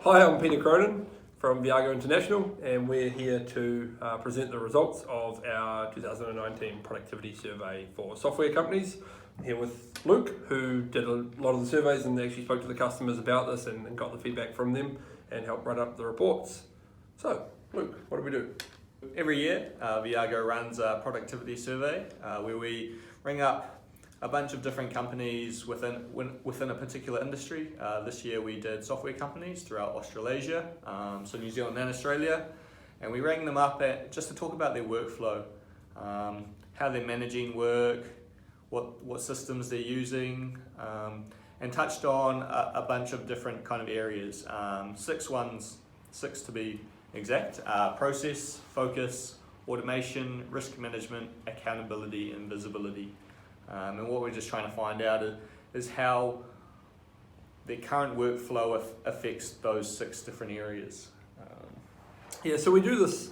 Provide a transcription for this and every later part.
Hi, I'm Peter Cronin from ViAGO International, and we're here to present the results of our 2019 productivity survey for software companies. I'm here with Luke, who did a lot of the surveys and actually spoke to the customers about this and got the feedback from them and helped write up the reports. So, Luke, what do we do? Every year, ViAGO runs a productivity survey where we ring up a bunch of different companies within a particular industry. This year we did software companies throughout Australasia, so New Zealand and Australia, and we rang them up just to talk about their workflow, how they're managing work, what systems they're using, and touched on a bunch of different kind of areas. Six to be exact: process, focus, automation, risk management, accountability, and visibility. And what we're just trying to find out is how the current workflow affects those 6 different areas. Yeah, so we do this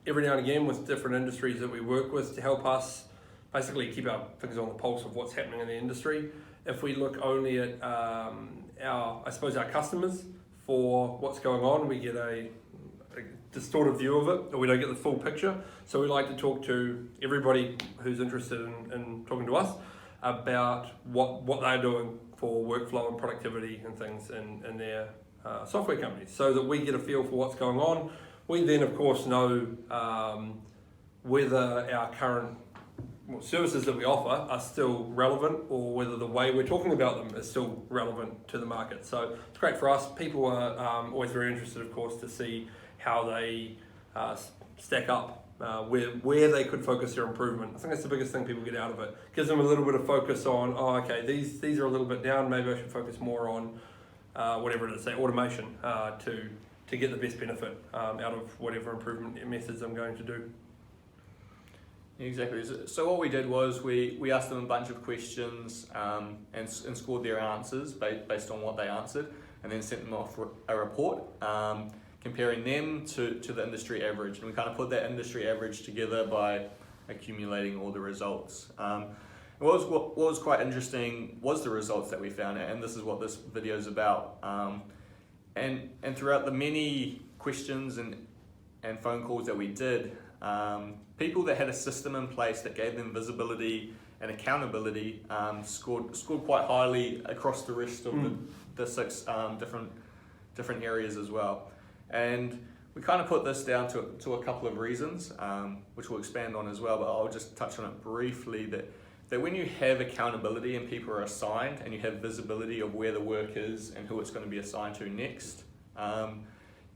every now and again with different industries that we work with to help us basically keep our fingers on the pulse of what's happening in the industry. If we look only at our customers for what's going on, we get a distorted view of it, or we don't get the full picture. So we like to talk to everybody who's interested in talking to us about what they're doing for workflow and productivity and things in their software companies, so that we get a feel for what's going on. We then, of course, know whether our current services that we offer are still relevant, or whether the way we're talking about them is still relevant to the market. So it's great for us. People are always very interested, of course, to see how they stack up, where they could focus their improvement. I think that's the biggest thing people get out of it. Gives them a little bit of focus on, these are a little bit down, maybe I should focus more on whatever it is, say automation, to get the best benefit out of whatever improvement methods I'm going to do. Exactly. So what we did was we asked them a bunch of questions and scored their answers based on what they answered, and then sent them off a report comparing them to the industry average. And we kind of put that industry average together by accumulating all the results. What was quite interesting was the results that we found, and this is what this video is about. And throughout the many questions and phone calls that we did, people that had a system in place that gave them visibility and accountability scored quite highly across the rest of the 6 different areas as well. And we kind of put this down to a couple of reasons, which we'll expand on as well, but I'll just touch on it briefly, that when you have accountability and people are assigned, and you have visibility of where the work is and who it's going to be assigned to next,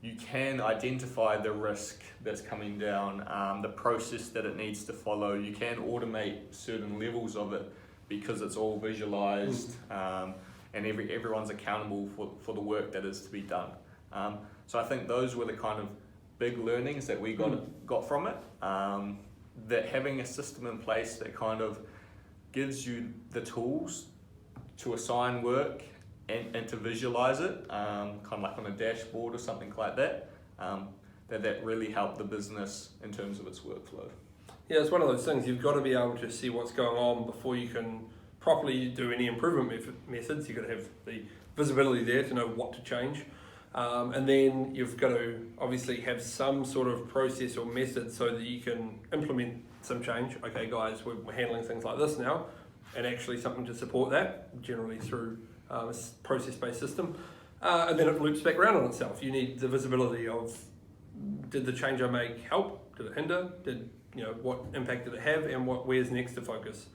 you can identify the risk that's coming down, the process that it needs to follow. You can automate certain levels of it because it's all visualized, and everyone's accountable for the work that is to be done. So I think those were the kind of big learnings that we got from it, that having a system in place that kind of gives you the tools to assign work and to visualize it, kind of like on a dashboard or something like that, that really helped the business in terms of its workflow. Yeah, it's one of those things. You've got to be able to see what's going on before you can properly do any improvement methods. You've got to have the visibility there to know what to change. And then you've got to obviously have some sort of process or method so that you can implement some change. Okay, guys, we're handling things like this now, and actually something to support that, generally through a process-based system. And then it loops back around on itself. You need the visibility of, did the change I make help? Did it hinder? What impact did it have? And where's next to focus?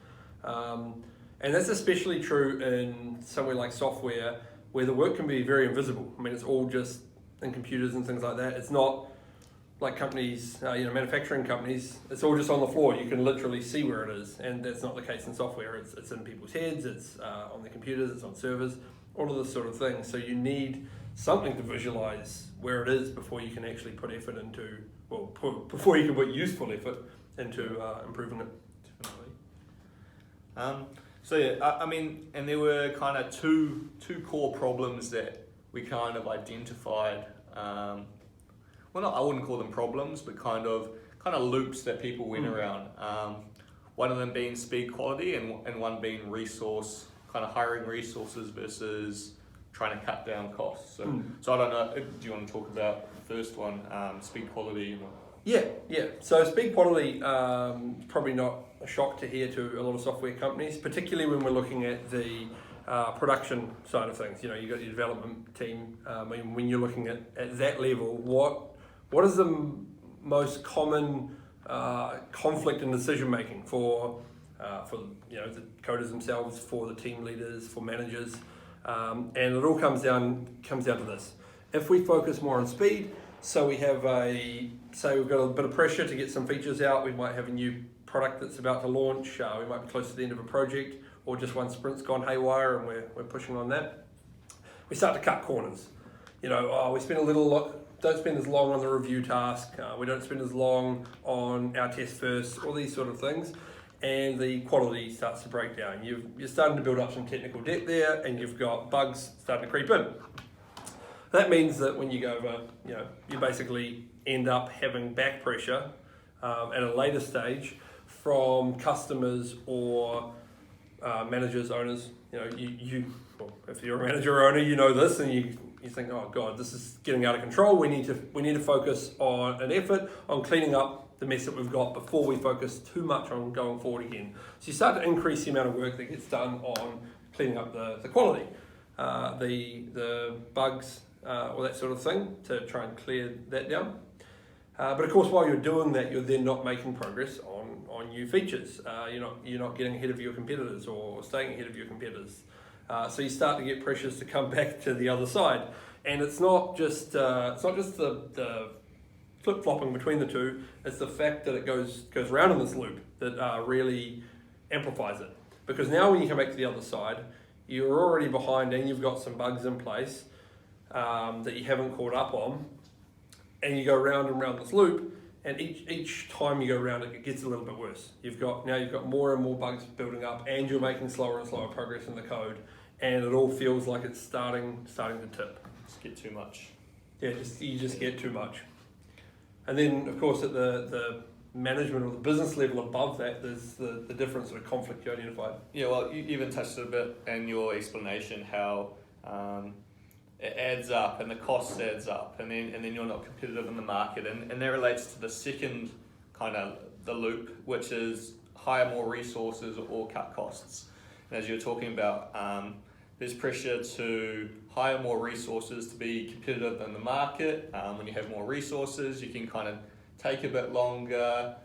And that's especially true in somewhere like software, where the work can be very invisible. I mean, it's all just in computers and things like that. It's not like companies, manufacturing companies, it's all just on the floor. You can literally see where it is, and that's not the case in software. It's in people's heads, it's on their computers, it's on servers, all of this sort of thing. So you need something to visualize where it is before you can actually put effort into, before you can put useful effort into improving it. Definitely. So yeah, I mean, and there were kind of two core problems that we kind of identified. I wouldn't call them problems, but kind of loops that people went around. One of them being speed quality, and one being resource, kind of hiring resources versus trying to cut down costs. So I don't know, do you want to talk about the first one, speed, quality? Yeah. So speed, quality, probably not a shock to hear to a lot of software companies, particularly when we're looking at the production side of things. You've got your development team, and when you're looking at that level, what is the most common conflict in decision making for the coders themselves, for the team leaders, for managers, and it all comes down to this. If we focus more on speed, so we have say we've got a bit of pressure to get some features out, we might have a new product that's about to launch, we might be close to the end of a project, or just one sprint's gone haywire and we're pushing on that. We start to cut corners. We don't spend as long on the review task, we don't spend as long on our test first, all these sort of things, and the quality starts to break down. You're starting to build up some technical debt there, and you've got bugs starting to creep in. That means that when you go over, you basically end up having back pressure at a later stage from customers or managers, owners. If you're a manager or owner, you know this, and you think, oh God, this is getting out of control. We need to focus on an effort on cleaning up the mess that we've got before we focus too much on going forward again. So you start to increase the amount of work that gets done on cleaning up the quality, the bugs, or that sort of thing, to try and clear that down. But of course, while you're doing that, you're then not making progress on new features. You're not getting ahead of your competitors or staying ahead of your competitors. So you start to get pressures to come back to the other side, and it's not just the flip flopping between the two. It's the fact that it goes around in this loop that really amplifies it. Because now when you come back to the other side, you're already behind and you've got some bugs in place that you haven't caught up on, and you go round and round this loop, and each time you go around it gets a little bit worse. You've got more and more bugs building up, and you're making slower and slower progress in the code, and it all feels like it's starting to tip. Just get too much. Yeah, you just get too much. And then of course at the management or the business level above that, there's the different sort of conflict you identified. Yeah, well, you even touched it a bit in your explanation how it adds up and the cost adds up, and then you're not competitive in the market, and that relates to the second kind of the loop, which is hire more resources or cut costs. And as you're talking about, there's pressure to hire more resources to be competitive in the market. When you have more resources, you can kind of take a bit longer,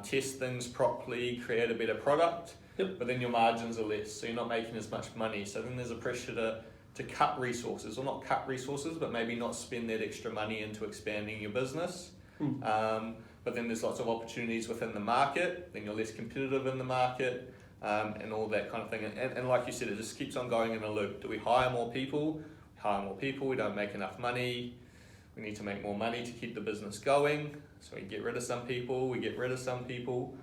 test things properly, create a better product. Yep. But then your margins are less, so you're not making as much money. So then there's a pressure to cut resources, or not cut resources, but maybe not spend that extra money into expanding your business. But then there's lots of opportunities within the market, then you're less competitive in the market, and all that kind of thing. And like you said, it just keeps on going in a loop. Do we hire more people? We hire more people, we don't make enough money. We need to make more money to keep the business going. So we get rid of some people, we get rid of some people.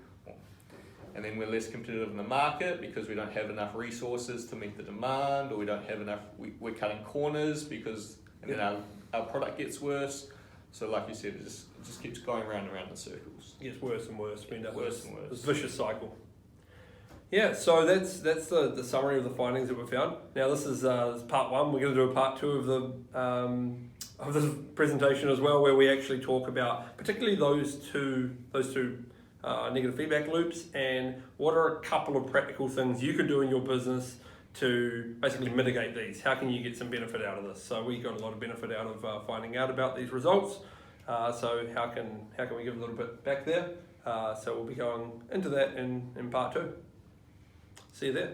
And then we're less competitive in the market because we don't have enough resources to meet the demand, or we don't have enough, we're cutting corners because then our product gets worse. So like you said, it just keeps going round and round in circles. It gets worse and worse. We end up Worse and worse. This vicious cycle. Yeah, so that's the summary of the findings that we found. Now this is part one. We're going to do a part two of this presentation as well, where we actually talk about particularly those two negative feedback loops, and what are a couple of practical things you could do in your business to basically mitigate these. How can you get some benefit out of this? So we got a lot of benefit out of finding out about these results. So how can we give a little bit back there? So we'll be going into that in part two. See you there.